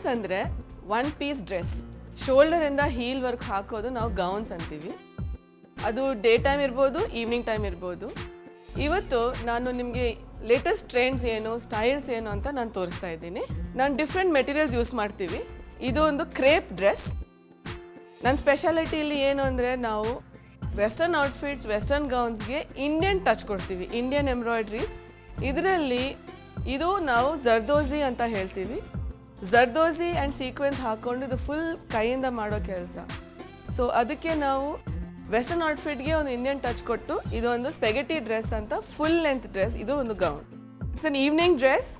Gowns ಅಂದರೆ one piece dress, ಶೋಲ್ಡರಿಂದ heel work ಹಾಕೋದು ನಾವು ಗೌನ್ಸ್ ಅಂತೀವಿ. ಅದು ಡೇ ಟೈಮ್ ಇರ್ಬೋದು, ಈವ್ನಿಂಗ್ ಟೈಮ್ ಇರ್ಬೋದು. ಇವತ್ತು ನಾನು ನಿಮಗೆ ಲೇಟೆಸ್ಟ್ ಟ್ರೆಂಡ್ಸ್ ಏನು, ಸ್ಟೈಲ್ಸ್ ಏನು ಅಂತ ನಾನು ತೋರಿಸ್ತಾ ಇದ್ದೀನಿ. ನಾನು ಡಿಫ್ರೆಂಟ್ ಮೆಟೀರಿಯಲ್ಸ್ ಯೂಸ್ ಮಾಡ್ತೀವಿ. ಇದು ಒಂದು ಕ್ರೇಪ್ ಡ್ರೆಸ್. ನನ್ನ ಸ್ಪೆಷಾಲಿಟಿ ಇಲ್ಲಿ ಏನು ಅಂದರೆ ನಾವು ವೆಸ್ಟರ್ನ್ ಔಟ್ಫಿಟ್ಸ್, ವೆಸ್ಟರ್ನ್ ಗೌನ್ಸ್ಗೆ ಇಂಡಿಯನ್ ಟಚ್ ಕೊಡ್ತೀವಿ, ಇಂಡಿಯನ್ ಎಂಬ್ರಾಯ್ಡ್ರೀಸ್. ಇದರಲ್ಲಿ ಇದು ನಾವು ಜರ್ದೋಸಿ ಅಂತ ಹೇಳ್ತೀವಿ. ಜರ್ದೋಸಿ ಆ್ಯಂಡ್ ಸೀಕ್ವೆನ್ಸ್ ಹಾಕ್ಕೊಂಡು ಇದು ಫುಲ್ ಕೈಯಿಂದ ಮಾಡೋ ಕೆಲಸ. ಸೊ ಅದಕ್ಕೆ ನಾವು ವೆಸ್ಟರ್ನ್ ಔಟ್ಫಿಟ್ಗೆ ಒಂದು ಇಂಡಿಯನ್ ಟಚ್ ಕೊಟ್ಟು ಇದು ಒಂದು ಸ್ಪೆಗೆಟಿ ಡ್ರೆಸ್ ಅಂತ ಫುಲ್ ಲೆಂತ್ ಡ್ರೆಸ್. ಇದು ಒಂದು gown. It's an evening dress,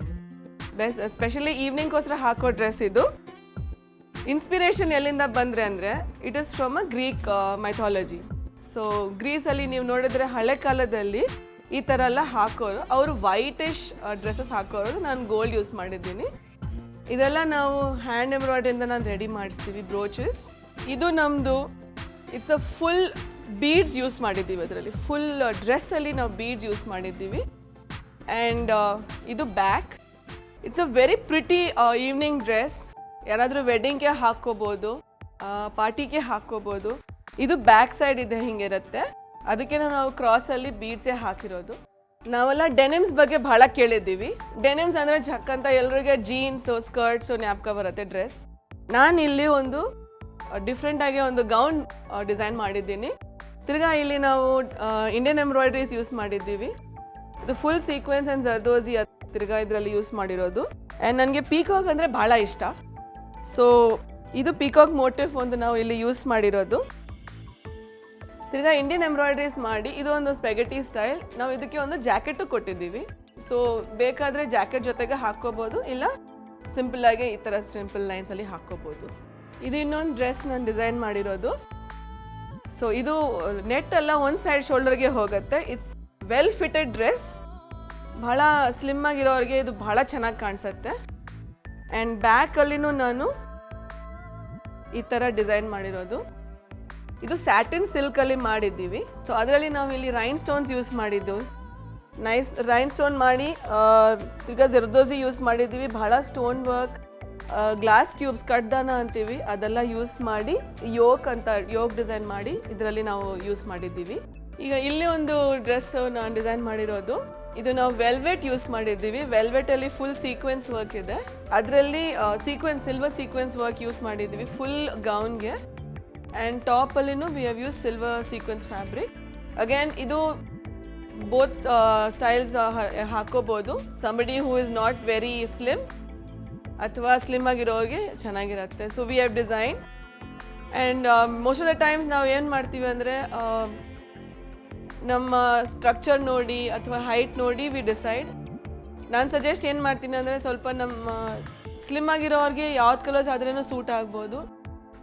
specially ಈವ್ನಿಂಗ್ಗೋಸ್ಕರ ಹಾಕೋ ಡ್ರೆಸ್ ಇದು. ಇನ್ಸ್ಪಿರೇಷನ್ ಎಲ್ಲಿಂದ ಬಂದರೆ ಅಂದರೆ it is from a Greek mythology. So ಗ್ರೀಸಲ್ಲಿ ನೀವು ನೋಡಿದ್ರೆ ಹಳೆ ಕಾಲದಲ್ಲಿ ಈ ಥರ ಎಲ್ಲ ಹಾಕೋರು, ಅವರು ವೈಟಿಶ್ ಡ್ರೆಸ್ಸಸ್ ಹಾಕೋರು. ನಾನು ಗೋಲ್ಡ್ ಯೂಸ್ ಮಾಡಿದ್ದೀನಿ. ಇದೆಲ್ಲ ನಾವು ಹ್ಯಾಂಡ್ ಎಂಬ್ರಾಯ್ಡ್ರಿಂದ ನಾನು ರೆಡಿ ಮಾಡಿಸ್ತೀವಿ. ಬ್ರೋಚಸ್ ಇದು ನಮ್ಮದು. It's a full beads use ಮಾಡಿದ್ದೀವಿ ಅದರಲ್ಲಿ. ಫುಲ್ ಡ್ರೆಸ್ಸಲ್ಲಿ ನಾವು ಬೀಡ್ಸ್ ಯೂಸ್ ಮಾಡಿದ್ದೀವಿ. ಆ್ಯಂಡ್ ಇದು back. It's a very pretty evening dress. ಯಾರಾದರೂ ವೆಡ್ಡಿಂಗ್ಗೆ ಹಾಕ್ಕೋಬೋದು, ಪಾರ್ಟಿಗೆ ಹಾಕ್ಕೋಬೋದು. ಇದು ಬ್ಯಾಕ್ ಸೈಡ್ ಇದೆ, ಹಿಂಗಿರುತ್ತೆ. ಅದಕ್ಕೆ ನಾವು ಕ್ರಾಸಲ್ಲಿ ಬೀಡ್ಸೇ ಹಾಕಿರೋದು. ನಾವೆಲ್ಲ ಡೆನಿಮ್ಸ್ ಬಗ್ಗೆ ಭಾಳ ಕೇಳಿದ್ದೀವಿ. ಡೆನಿಮ್ಸ್ ಅಂದರೆ ಜಕ್ಕಂತ ಎಲ್ರಿಗೆ ಜೀನ್ಸು, ಸ್ಕರ್ಟ್ಸು ಜ್ಞಾಪಕ ಬರುತ್ತೆ ಡ್ರೆಸ್. ನಾನು ಇಲ್ಲಿ ಒಂದು ಡಿಫ್ರೆಂಟಾಗಿ ಒಂದು ಗೌನ್ ಡಿಸೈನ್ ಮಾಡಿದ್ದೀನಿ. ತಿರ್ಗಾ ಇಲ್ಲಿ ನಾವು ಇಂಡಿಯನ್ ಎಂಬ್ರಾಯ್ಡ್ರೀಸ್ ಯೂಸ್ ಮಾಡಿದ್ದೀವಿ. ಇದು ಫುಲ್ ಸೀಕ್ವೆನ್ಸ್ ಆ್ಯಂಡ್ ಜರ್ದೋಸಿ ತಿರ್ಗಾ ಇದರಲ್ಲಿ ಯೂಸ್ ಮಾಡಿರೋದು. ಆ್ಯಂಡ್ ನನಗೆ ಪೀಕಾಕ್ ಅಂದರೆ ಭಾಳ ಇಷ್ಟ. ಸೊ ಇದು ಪೀಕಾಕ್ ಮೋಟಿವ್ ಒಂದು ನಾವು ಇಲ್ಲಿ ಯೂಸ್ ಮಾಡಿರೋದು. ತಿರ್ಗಾ ಇಂಡಿಯನ್ ಎಂಬ್ರಾಯ್ಡ್ರೀಸ್ ಮಾಡಿ ಇದು ಒಂದು ಸ್ಪೆಗೆಟಿ ಸ್ಟೈಲ್. ನಾವು ಇದಕ್ಕೆ ಒಂದು ಜಾಕೆಟು ಕೊಟ್ಟಿದ್ದೀವಿ. ಸೊ ಬೇಕಾದರೆ ಜಾಕೆಟ್ ಜೊತೆಗೆ ಹಾಕ್ಕೋಬೋದು, ಇಲ್ಲ ಸಿಂಪಲ್ಲಾಗಿ ಈ ಥರ ಸಿಂಪಲ್ ಲೈನ್ಸಲ್ಲಿ ಹಾಕ್ಕೋಬೋದು. ಇದು ಇನ್ನೊಂದು ಡ್ರೆಸ್ ನಾನು ಡಿಸೈನ್ ಮಾಡಿರೋದು. ಸೊ ಇದು ನೆಟ್ ಎಲ್ಲ ಒಂದು ಸೈಡ್ ಶೋಲ್ಡರ್ಗೆ ಹೋಗುತ್ತೆ. It's well fitted dress. ಭಾಳ ಸ್ಲಿಮ್ ಆಗಿರೋರಿಗೆ ಇದು ಭಾಳ ಚೆನ್ನಾಗಿ ಕಾಣಿಸುತ್ತೆ. ಆ್ಯಂಡ್ ಬ್ಯಾಕಲ್ಲಿನೂ ನಾನು ಈ ಥರ ಡಿಸೈನ್ ಮಾಡಿರೋದು. ಇದು ಸ್ಯಾಟಿನ್ ಸಿಲ್ಕಲ್ಲಿ ಮಾಡಿದ್ದೀವಿ. ಸೊ ಅದರಲ್ಲಿ ನಾವು ಇಲ್ಲಿ ರೈನ್ ಸ್ಟೋನ್ಸ್ ಯೂಸ್ ಮಾಡಿದ್ದು. ನೈಸ್ ರೈನ್ ಸ್ಟೋನ್ ಮಾಡಿ ತಿರ್ಗಾ ಜರ್ದೋಸಿ ಯೂಸ್ ಮಾಡಿದ್ದೀವಿ. ಭಾಳ ಸ್ಟೋನ್ ವರ್ಕ್, ಗ್ಲಾಸ್ ಟ್ಯೂಬ್ಸ್, ಕಡ್ದಾನ ಅಂತೀವಿ, ಅದೆಲ್ಲ ಯೂಸ್ ಮಾಡಿ ಯೋಕ್ ಡಿಸೈನ್ ಮಾಡಿ ಇದರಲ್ಲಿ ನಾವು ಯೂಸ್ ಮಾಡಿದ್ದೀವಿ. ಈಗ ಇಲ್ಲಿ ಒಂದು ಡ್ರೆಸ್ ನಾನು ಡಿಸೈನ್ ಮಾಡಿರೋದು. ಇದು ನಾವು ವೆಲ್ವೆಟ್ ಯೂಸ್ ಮಾಡಿದ್ದೀವಿ. ವೆಲ್ವೆಟಲ್ಲಿ ಫುಲ್ ಸೀಕ್ವೆನ್ಸ್ ವರ್ಕ್ ಇದೆ. ಅದರಲ್ಲಿ ಸಿಲ್ವರ್ ಸೀಕ್ವೆನ್ಸ್ ವರ್ಕ್ ಯೂಸ್ ಮಾಡಿದ್ದೀವಿ ಫುಲ್ ಗೌನ್ಗೆ. ಆ್ಯಂಡ್ ಟಾಪಲ್ಲಿನೂ we have use silver sequence fabric. Again ಇದು ಬೋತ್ ಸ್ಟೈಲ್ಸ್ ಹಾಕೋಬೋದು. Somebody who is not very slim ಅಥವಾ ಸ್ಲಿಮ್ ಆಗಿರೋರಿಗೆ ಚೆನ್ನಾಗಿರುತ್ತೆ. So we have design. And most of the times ನಾವು ಏನು ಮಾಡ್ತೀವಿ ಅಂದರೆ ನಮ್ಮ ಸ್ಟ್ರಕ್ಚರ್ ನೋಡಿ ಅಥವಾ ಹೈಟ್ ನೋಡಿ ವಿ ಡಿಸೈಡ್. ನಾನು ಸಜೆಸ್ಟ್ ಏನು ಮಾಡ್ತೀನಿ ಅಂದರೆ ಸ್ವಲ್ಪ ನಮ್ಮ ಸ್ಲಿಮ್ ಆಗಿರೋರಿಗೆ ಯಾವ್ದು ಕಲರ್ಸ್ ಆದ್ರೂ ಸೂಟ್ ಆಗ್ಬೋದು.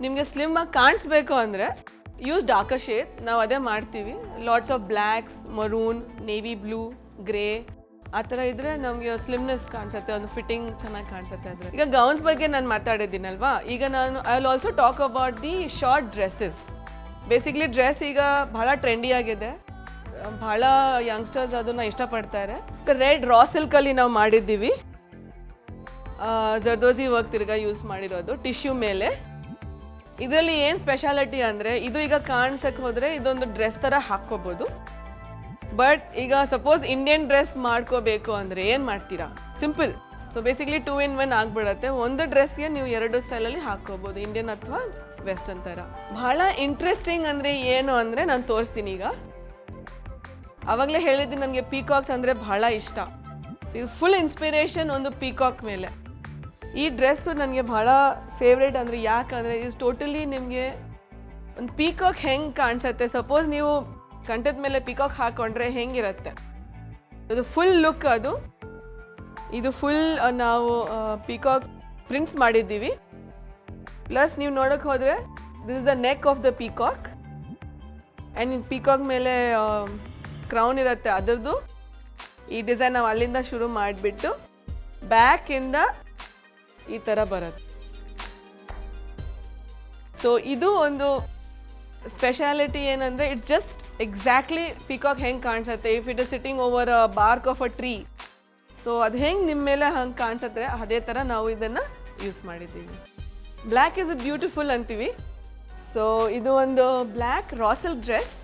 ನಿಮಗೆ ಸ್ಲಿಮ್ಮಾಗಿ ಕಾಣಿಸ್ಬೇಕು ಅಂದರೆ ಯೂಸ್ ಡಾರ್ಕರ್ ಶೇಡ್ಸ್. ನಾವು ಅದೇ ಮಾಡ್ತೀವಿ. Lots of blacks, maroon, navy blue, grey ಆ ಥರ ಇದ್ದರೆ ನಮಗೆ ಸ್ಲಿಮ್ನೆಸ್ ಕಾಣಿಸುತ್ತೆ, ಒಂದು ಫಿಟ್ಟಿಂಗ್ ಚೆನ್ನಾಗಿ ಕಾಣಿಸುತ್ತೆ. ಆದರೆ ಈಗ ಗೌನ್ಸ್ ಬಗ್ಗೆ ನಾನು ಮಾತಾಡಿದ್ದೀನಲ್ವಾ, ಈಗ ನಾನು I will also talk about the short dresses. Basically dress ಈಗ ಭಾಳ ಟ್ರೆಂಡಿ ಆಗಿದೆ. ಭಾಳ ಯಂಗ್ಸ್ಟರ್ಸ್ ಅದನ್ನು ಇಷ್ಟಪಡ್ತಾರೆ. ಸೊ ರೆಡ್ ರಾ ಸಿಲ್ಕಲ್ಲಿ ನಾವು ಮಾಡಿದ್ದೀವಿ. ಜರ್ದೋಸಿ ವರ್ಕ್ ತಿರ್ಗಾ ಯೂಸ್ ಮಾಡಿರೋದು ಟಿಶ್ಯೂ ಮೇಲೆ. ಇದರಲ್ಲಿ ಏನು ಸ್ಪೆಷಾಲಿಟಿ ಅಂದರೆ ಇದು ಈಗ ಕಾಣಿಸಕ್ಕೆ ಹೋದರೆ ಇದೊಂದು ಡ್ರೆಸ್ ಥರ ಹಾಕ್ಕೋಬೋದು. ಬಟ್ ಈಗ ಸಪೋಸ್ ಇಂಡಿಯನ್ ಡ್ರೆಸ್ ಮಾಡ್ಕೋಬೇಕು ಅಂದರೆ ಏನು ಮಾಡ್ತೀರಾ? ಸಿಂಪಲ್. ಸೊ ಬೇಸಿಕ್ಲಿ 2 in 1 ಆಗಿಬಿಡುತ್ತೆ. ಒಂದು ಡ್ರೆಸ್ಗೆ ನೀವು 2 ಸ್ಟೈಲಲ್ಲಿ ಹಾಕ್ಕೋಬೋದು, ಇಂಡಿಯನ್ ಅಥವಾ ವೆಸ್ಟರ್ನ್ ಥರ. ಭಾಳ ಇಂಟ್ರೆಸ್ಟಿಂಗ್ ಅಂದರೆ ಏನು ಅಂದರೆ ನಾನು ತೋರಿಸ್ತೀನಿ. ಈಗ ಆವಾಗಲೇ ಹೇಳಿದ್ದೀನಿ ನನಗೆ ಪೀಕಾಕ್ಸ್ ಅಂದರೆ ಭಾಳ ಇಷ್ಟ. ಸೊ ಇದು ಫುಲ್ ಇನ್ಸ್ಪಿರೇಷನ್ ಒಂದು ಪೀಕಾಕ್ ಮೇಲೆ. ಈ ಡ್ರೆಸ್ಸು ನನಗೆ ಭಾಳ ಫೇವ್ರೇಟ್. ಅಂದರೆ ಯಾಕಂದರೆ ಇದು ಟೋಟಲಿ ನಿಮಗೆ ಒಂದು ಪೀಕಾಕ್ ಹೆಂಗೆ ಕಾಣಿಸುತ್ತೆ, ಸಪೋಸ್ ನೀವು ಕಂಠದ ಮೇಲೆ ಪೀಕಾಕ್ ಹಾಕ್ಕೊಂಡ್ರೆ ಹೆಂಗಿರುತ್ತೆ, ಅದು ಫುಲ್ ಲುಕ್. ಇದು ಫುಲ್ ನಾವು ಪೀಕಾಕ್ ಪ್ರಿಂಟ್ಸ್ ಮಾಡಿದ್ದೀವಿ. ಪ್ಲಸ್ ನೀವು ನೋಡೋಕ್ಕೆ ಹೋದರೆ this is the neck of the peacock. And peacock ಮೇಲೆ ಕ್ರೌನ್ ಇರುತ್ತೆ, ಅದರದ್ದು ಈ ಡಿಸೈನ್ ನಾವು ಅಲ್ಲಿಂದ ಶುರು ಮಾಡಿಬಿಟ್ಟು ಬ್ಯಾಕಿಂದ ಈ ಥರ ಬರುತ್ತೆ. ಸೊ ಇದು ಒಂದು ಸ್ಪೆಷಾಲಿಟಿ ಏನಂದರೆ ಇಟ್ಸ್ ಜಸ್ಟ್ ಎಕ್ಸಾಕ್ಟ್ಲಿ ಪೀಕಾಕ್ ಹೆಂಗೆ ಕಾಣಿಸುತ್ತೆ. If it is sitting over a bark of a tree, so ಅದು ಹೆಂಗೆ ನಿಮ್ಮ ಮೇಲೆ ಹಂಗೆ ಕಾಣಿಸುತ್ತೆ ಅದೇ ಥರ ನಾವು ಇದನ್ನು ಯೂಸ್ ಮಾಡಿದ್ದೀವಿ. ಬ್ಲ್ಯಾಕ್ ಇಸ್ ಬ್ಯೂಟಿಫುಲ್ ಅಂತೀವಿ. ಸೊ ಇದು ಒಂದು ಬ್ಲ್ಯಾಕ್ ರಾ ಸಿಲ್ಕ್ ಡ್ರೆಸ್.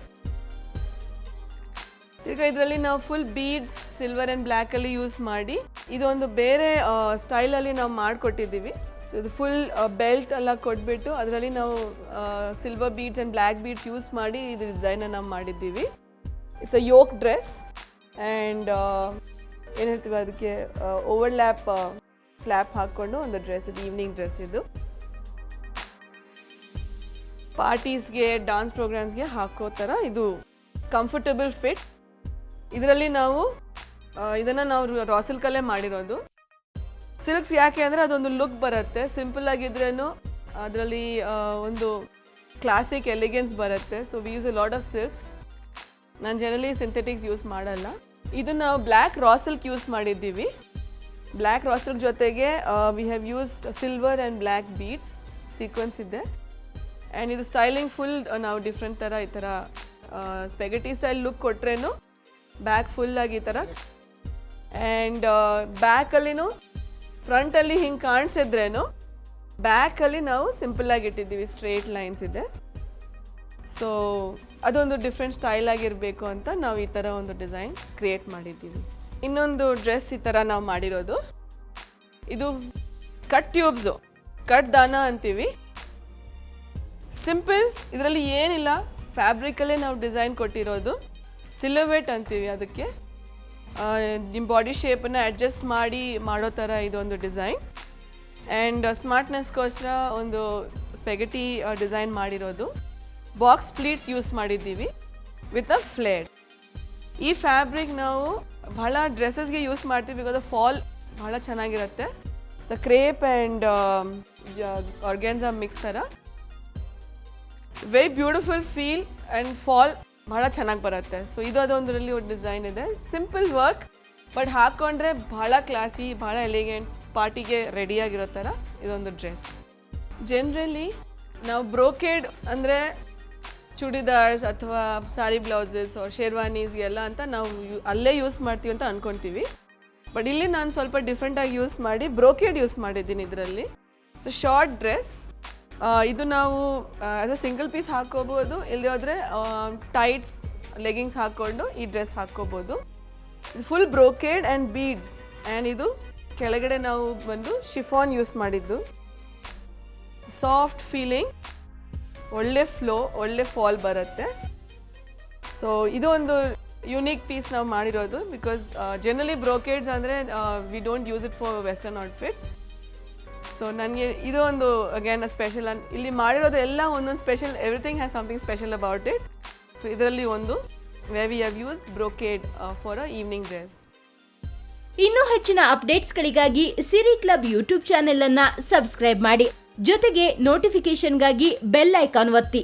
ಈಗ ಇದರಲ್ಲಿ ನಾವು ಫುಲ್ ಬೀಡ್ಸ್ ಸಿಲ್ವರ್ ಆ್ಯಂಡ್ ಬ್ಲ್ಯಾಕಲ್ಲಿ ಯೂಸ್ ಮಾಡಿ ಇದೊಂದು ಬೇರೆ ಸ್ಟೈಲಲ್ಲಿ ನಾವು ಮಾಡಿಕೊಟ್ಟಿದ್ದೀವಿ. ಸೊ ಇದು ಫುಲ್ ಬೆಲ್ಟ್ ಎಲ್ಲ ಕೊಟ್ಬಿಟ್ಟು ಅದರಲ್ಲಿ ನಾವು silver beads and black beads use ಮಾಡಿ ಇದು ಡಿಸೈನನ್ನು ನಾವು ಮಾಡಿದ್ದೀವಿ. It's a yoke dress and ಏನು ಹೇಳ್ತೀವಿ ಅದಕ್ಕೆ ಓವರ್ಲ್ಯಾಪ್ ಫ್ಲ್ಯಾಪ್ ಹಾಕ್ಕೊಂಡು ಒಂದು ಡ್ರೆಸ್ ಇದು, ಈವ್ನಿಂಗ್ ಡ್ರೆಸ್ ಇದು. ಪಾರ್ಟೀಸ್ಗೆ ಡಾನ್ಸ್ ಪ್ರೋಗ್ರಾಮ್ಸ್ಗೆ ಹಾಕೋ ಥರ ಇದು ಕಂಫರ್ಟಬಲ್ ಫಿಟ್. ಇದರಲ್ಲಿ ನಾವು ಇದನ್ನು ನಾವು ರಾ ಸಿಲ್ಕಲ್ಲೇ ಮಾಡಿರೋದು. ಸಿಲ್ಕ್ಸ್ ಯಾಕೆ ಅಂದರೆ ಅದೊಂದು ಲುಕ್ ಬರುತ್ತೆ, ಸಿಂಪಲ್ ಆಗಿದ್ರೂ ಅದರಲ್ಲಿ ಒಂದು ಕ್ಲಾಸಿಕ್ ಎಲಿಗೆನ್ಸ್ ಬರುತ್ತೆ. So we use a lot of silks. ನಾನು ಜನರಲಿ ಸಿಂಥೆಟಿಕ್ಸ್ ಯೂಸ್ ಮಾಡಲ್ಲ. ಇದು ನಾವು ಬ್ಲ್ಯಾಕ್ ರಾ ಸಿಲ್ಕ್ ಯೂಸ್ ಮಾಡಿದ್ದೀವಿ. ಬ್ಲ್ಯಾಕ್ ರಾ ಸಿಲ್ಕ್ ಜೊತೆಗೆ V have used silver and black beads sequence ಇದೆ. ಆ್ಯಂಡ್ ಇದು ಸ್ಟೈಲಿಂಗ್ ಫುಲ್ ನಾವು ಡಿಫ್ರೆಂಟ್ ಥರ ಈ ಥರ ಸ್ಪೆಗೆಟಿ ಸ್ಟೈಲ್ ಲುಕ್ ಕೊಟ್ರೇನು ಬ್ಯಾಕ್ ಫುಲ್ಲಾಗಿ ಈ ಥರ. ಆ್ಯಂಡ್ ಬ್ಯಾಕಲ್ಲಿನೂ ಫ್ರಂಟಲ್ಲಿ ಹಿಂಗೆ ಕಾಣಿಸಿದ್ರೇನು ಬ್ಯಾಕಲ್ಲಿ ನಾವು ಸಿಂಪಲ್ಲಾಗಿ ಇಟ್ಟಿದ್ದೀವಿ, ಸ್ಟ್ರೇಟ್ ಲೈನ್ಸ್ ಇದೆ. ಸೊ ಅದೊಂದು ಡಿಫ್ರೆಂಟ್ ಸ್ಟೈಲ್ ಆಗಿರಬೇಕು ಅಂತ ನಾವು ಈ ಥರ ಒಂದು ಡಿಸೈನ್ ಕ್ರಿಯೇಟ್ ಮಾಡಿದ್ದೀವಿ. ಇನ್ನೊಂದು ಡ್ರೆಸ್ ಈ ಥರ ನಾವು ಮಾಡಿರೋದು, ಇದು ಕಟ್ ಟ್ಯೂಬ್ಸು, ಕಟ್ ದಾನ ಅಂತೀವಿ. ಸಿಂಪಲ್, ಇದರಲ್ಲಿ ಏನಿಲ್ಲ, ಫ್ಯಾಬ್ರಿಕಲ್ಲೇ ನಾವು ಡಿಸೈನ್ ಕೊಟ್ಟಿರೋದು. ಸಿಲುವೇಟ್ ಅಂತೀವಿ ಅದಕ್ಕೆ. ನಿಮ್ಮ ಬಾಡಿ ಶೇಪನ್ನು ಅಡ್ಜಸ್ಟ್ ಮಾಡಿ ಮಾಡೋ ಥರ ಇದೊಂದು ಡಿಸೈನ್. ಆ್ಯಂಡ್ ಸ್ಮಾರ್ಟ್ನೆಸ್ಗೋಸ್ಕರ ಒಂದು ಸ್ಪೆಗೆಟಿ ಡಿಸೈನ್ ಮಾಡಿರೋದು. ಬಾಕ್ಸ್ ಪ್ಲೀಟ್ಸ್ ಯೂಸ್ ಮಾಡಿದ್ದೀವಿ ವಿತ್ ಅ ಫ್ಲೇರ್. ಈ ಫ್ಯಾಬ್ರಿಕ್ ನಾವು ಬಹಳ ಡ್ರೆಸ್ಸಸ್ಗೆ ಯೂಸ್ ಮಾಡ್ತೀವಿ, ಬಿಕಾಸ್ ಫಾಲ್ ಬಹಳ ಚೆನ್ನಾಗಿರುತ್ತೆ. So crepe and organza mix ಥರ very beautiful feel and fall ಭಾಳ ಚೆನ್ನಾಗಿ ಬರುತ್ತೆ. ಸೊ ಇದು ಅದೊಂದರಲ್ಲಿ ಒಂದು ಡಿಸೈನ್ ಇದೆ. ಸಿಂಪಲ್ ವರ್ಕ್ ಬಟ್ ಹಾಕ್ಕೊಂಡ್ರೆ ಭಾಳ ಕ್ಲಾಸಿ, ಭಾಳ ಎಲಿಗೆಂಟ್, ಪಾರ್ಟಿಗೆ ರೆಡಿಯಾಗಿರೋ ಥರ ಇದೊಂದು ಡ್ರೆಸ್. ಜನರಲಿ ನಾವು ಬ್ರೋಕೇಡ್ ಅಂದರೆ ಚೂಡಿದಾರ್ಸ್ ಅಥವಾ ಸಾರಿ ಬ್ಲೌಸಸ್ ಶೇರ್ವಾನೀಸ್ಗೆಲ್ಲ ಅಂತ ನಾವು ಅಲ್ಲೇ ಯೂಸ್ ಮಾಡ್ತೀವಿ ಅಂತ ಅಂದ್ಕೊತೀವಿ. ಬಟ್ ಇಲ್ಲಿ ನಾನು ಸ್ವಲ್ಪ ಡಿಫ್ರೆಂಟಾಗಿ ಯೂಸ್ ಮಾಡಿ ಬ್ರೋಕೇಡ್ ಯೂಸ್ ಮಾಡಿದ್ದೀನಿ ಇದರಲ್ಲಿ. ಸೊ ಶಾರ್ಟ್ ಡ್ರೆಸ್ ಇದು ನಾವು ಆ್ಯಸ್ ಅ ಸಿಂಗಲ್ ಪೀಸ್ ಹಾಕ್ಕೋಬೋದು, ಇಲ್ಲದೆ ಹೋದರೆ ಟೈಟ್ಸ್ ಲೆಗಿಂಗ್ಸ್ ಹಾಕ್ಕೊಂಡು ಈ ಡ್ರೆಸ್ ಹಾಕ್ಕೋಬೋದು. ಇದು ಫುಲ್ ಬ್ರೋಕೇಡ್ ಆ್ಯಂಡ್ ಬೀಡ್ಸ್. ಆ್ಯಂಡ್ ಇದು ಕೆಳಗಡೆ ನಾವು ಬಂದು ಶಿಫಾನ್ ಯೂಸ್ ಮಾಡಿದ್ದು. ಸಾಫ್ಟ್ ಫೀಲಿಂಗ್, ಒಳ್ಳೆ ಫ್ಲೋ, ಒಳ್ಳೆ ಫಾಲ್ ಬರುತ್ತೆ. ಸೊ ಇದು ಒಂದು ಯುನೀಕ್ ಪೀಸ್ ನಾವು ಮಾಡಿರೋದು. ಬಿಕಾಸ್ ಜನರಲಿ ಬ್ರೋಕೇಡ್ಸ್ ಅಂದರೆ we don't use it for western outfits. So ನನಗೆ ಇದು ಒಂದು ಅಗೇನ್ ಸ್ಪೆಷಲ್. ಇಲ್ಲಿ ಮಾಡಿರೋದು ಎಲ್ಲ ಒಂದೊಂದು special, everything has something special about it. So ಇದರಲ್ಲಿ ಒಂದು we we have used brocade for a evening dress. ಇನ್ನೂ ಹೆಚ್ಚಿನ ಅಪ್ಡೇಟ್ಸ್ಗಳಿಗಾಗಿ ಸಿರಿ ಕ್ಲಬ್ ಯೂಟ್ಯೂಬ್ ಚಾನೆಲ್ ಅನ್ನ ಸಬ್ಸ್ಕ್ರೈಬ್ ಮಾಡಿ, ಜೊತೆಗೆ ನೋಟಿಫಿಕೇಶನ್ಗಾಗಿ ಬೆಲ್ ಐಕಾನ್ ಒತ್ತಿ.